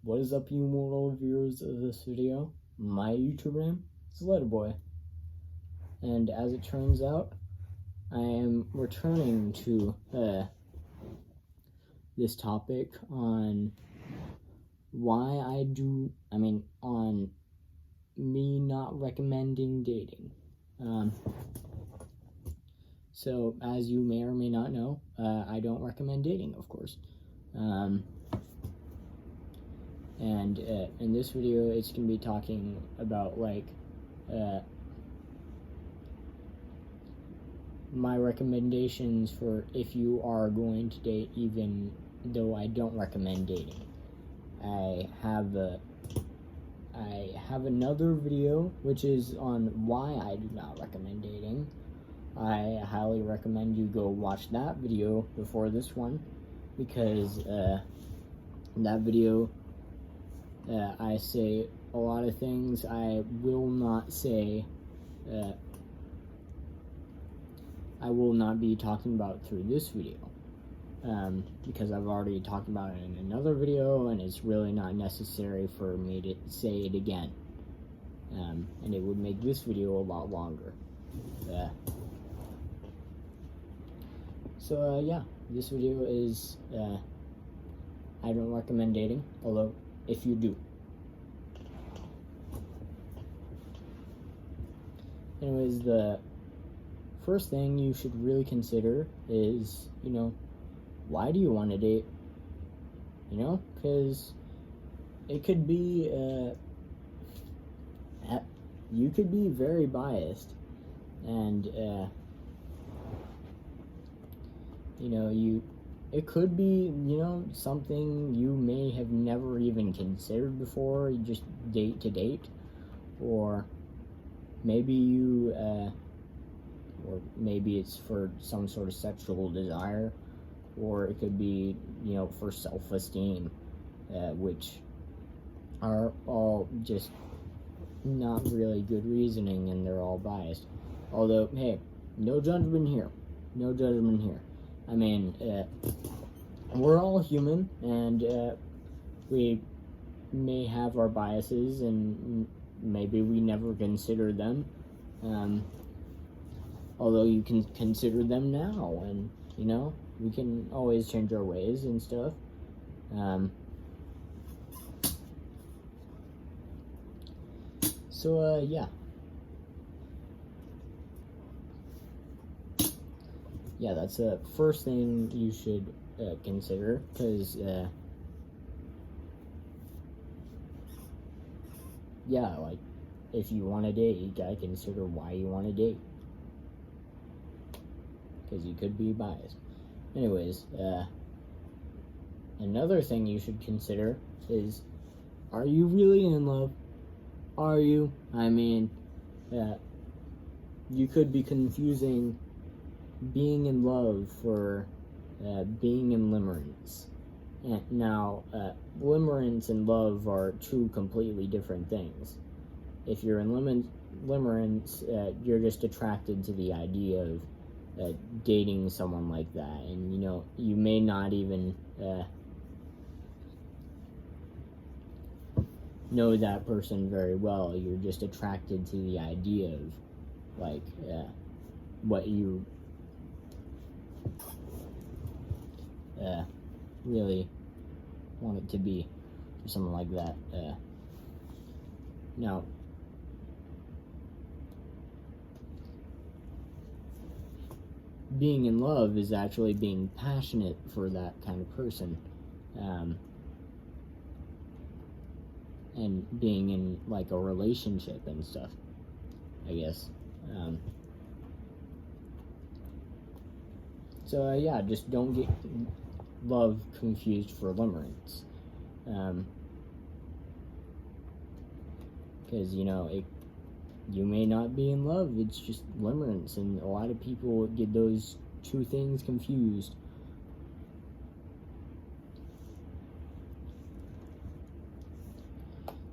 What is up, you mortal viewers of this video? My YouTube name is Letterboy, and as it turns out, I am returning to this topic on on me not recommending dating. So, as you may or may not know, I don't recommend dating, of course. And in this video, it's going to be talking about, my recommendations for if you are going to date, even though I don't recommend dating. I have another video, which is on why I do not recommend dating. I highly recommend you go watch that video before this one, because in that video, I say a lot of things I will not say, I will not be talking about through this video, because I've already talked about it in another video, and it's really not necessary for me to say it again, and it would make this video a lot longer. Yeah, this video is, I don't recommend dating, although if you do. Anyways, the first thing you should really consider is, why do you want to date? Because it could be, you could be very biased, and, it could be, something you may have never even considered before, just date to date, or maybe or maybe it's for some sort of sexual desire, or it could be, for self-esteem, which are all just not really good reasoning, and they're all biased. Although, hey, no judgment here. No judgment here. I mean, we're all human, and we may have our biases, and maybe we never consider them, although you can consider them now, and, we can always change our ways and stuff. Yeah, that's the first thing you should consider, because, if you want to date, you gotta consider why you want to date, because you could be biased. Anyways, another thing you should consider is, are you really in love? Are you? You could be confusing being in love for being in limerence. And now, limerence and love are two completely different things. If you're in limerence, you're just attracted to the idea of dating someone like that, and you may not even know that person very well. You're just attracted to the idea of what you really want it to be, or something like that. Now, being in love is actually being passionate for that kind of person, and being in a relationship and stuff, I guess. Yeah, just don't get love confused for limerence, because you may not be in love, it's just limerence, and a lot of people get those two things confused.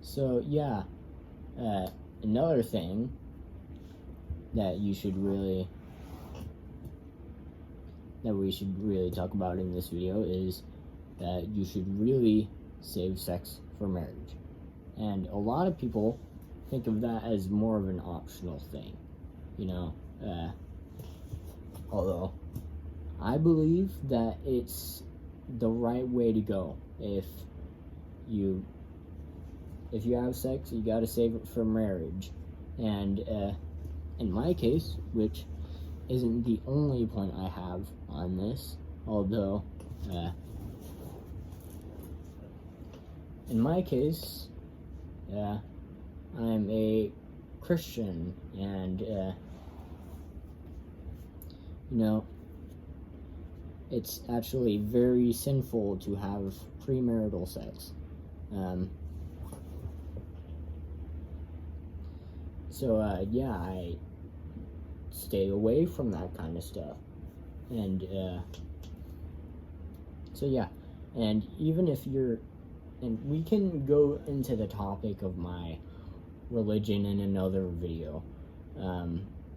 So yeah, another thing that we should really talk about in this video is that you should really save sex for marriage. And a lot of people think of that as more of an optional thing, you know. Although I believe that it's the right way to go. If you have sex, you gotta save it for marriage. And in my case, which isn't the only point I have on this, although in my case, I'm a Christian, and you know, it's actually very sinful to have premarital sex. Yeah, I stay away from that kind of stuff. And yeah, and even if you're, and we can go into the topic of my religion in another video,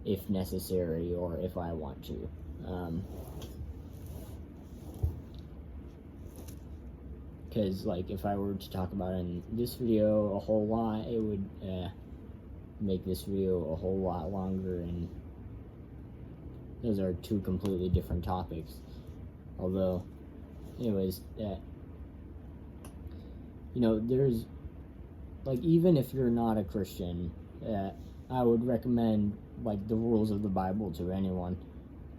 if necessary, or if I want to. Because, like, if I were to talk about it in this video a whole lot, it would make this video a whole lot longer, and those are two completely different topics. Although, anyways, you know, there's, like, even if you're not a Christian, I would recommend, like, the rules of the Bible to anyone,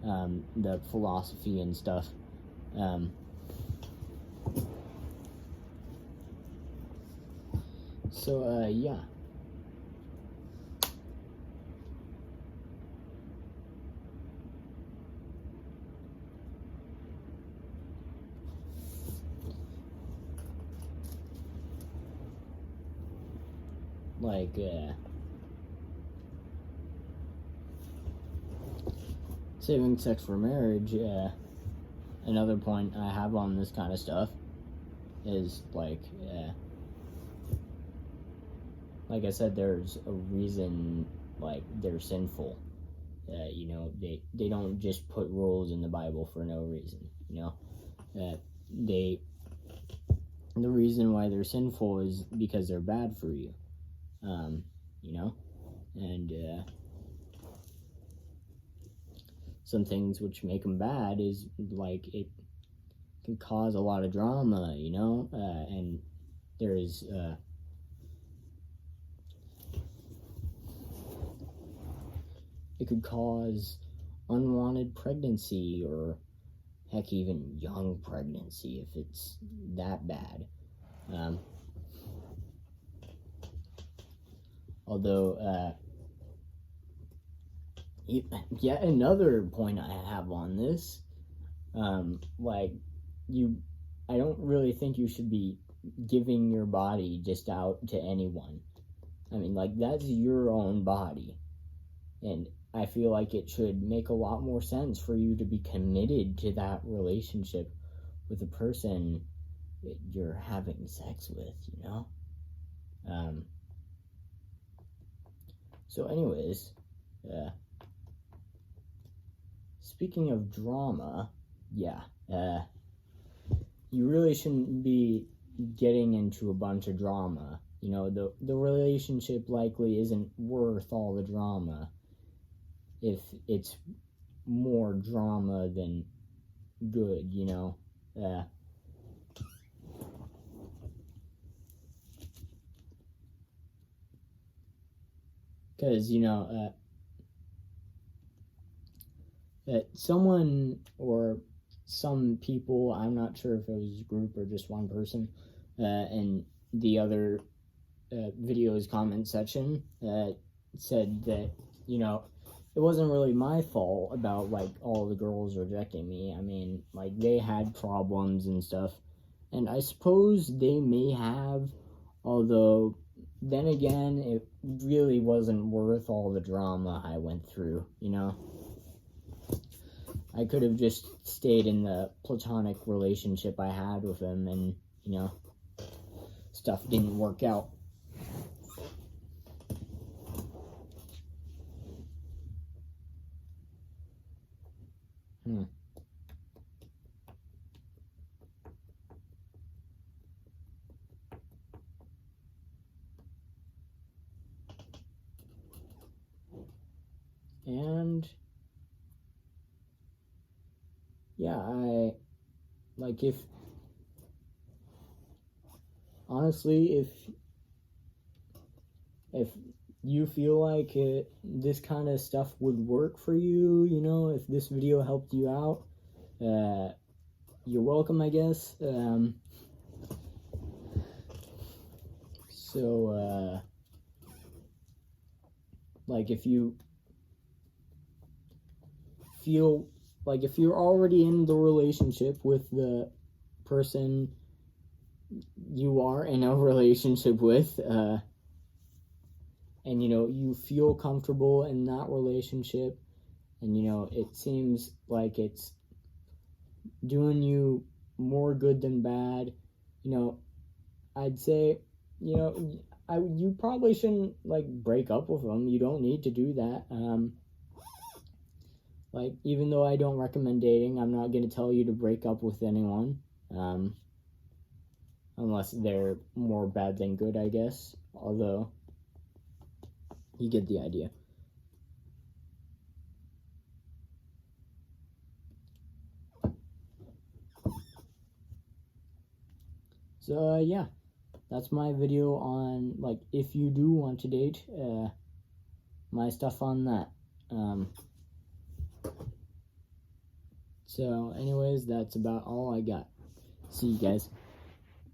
the philosophy and stuff. Yeah. Like, saving sex for marriage, another point I have on this kind of stuff is, like I said, there's a reason, like, they're sinful. You know, they don't just put rules in the Bible for no reason, you know. The reason why they're sinful is because they're bad for you, you know. And some things which make them bad is, like, it can cause a lot of drama, you know, and there's it could cause unwanted pregnancy, or heck, even young pregnancy if it's that bad. Although, yet another point I have on this, like, I don't really think you should be giving your body just out to anyone. I mean, like, that's your own body, and I feel like it should make a lot more sense for you to be committed to that relationship with the person that you're having sex with, you know? So anyways, speaking of drama, yeah, you really shouldn't be getting into a bunch of drama. You know, the relationship likely isn't worth all the drama if it's more drama than good, you know. Because, you know, that someone or some people, I'm not sure if it was a group or just one person, in the other video's comment section, said that, you know, it wasn't really my fault about, like, all the girls rejecting me. I mean, like, they had problems and stuff, and I suppose they may have, although then again, it really wasn't worth all the drama I went through, you know. I could have just stayed in the platonic relationship I had with him, and, you know, stuff didn't work out. yeah, if honestly, if you feel like this kind of stuff would work for you, if this video helped you out, you're welcome, I guess. So if you feel like if you're already in the relationship with the person you are in a relationship with, and you feel comfortable in that relationship, and it seems like it's doing you more good than bad, I'd say, you probably shouldn't break up with them. You don't need to do that. Even though I don't recommend dating, I'm not going to tell you to break up with anyone, unless they're more bad than good, I guess. Although, you get the idea. So, yeah, that's my video on, if you do want to date, my stuff on that. So, anyways, that's about all I got. See you guys.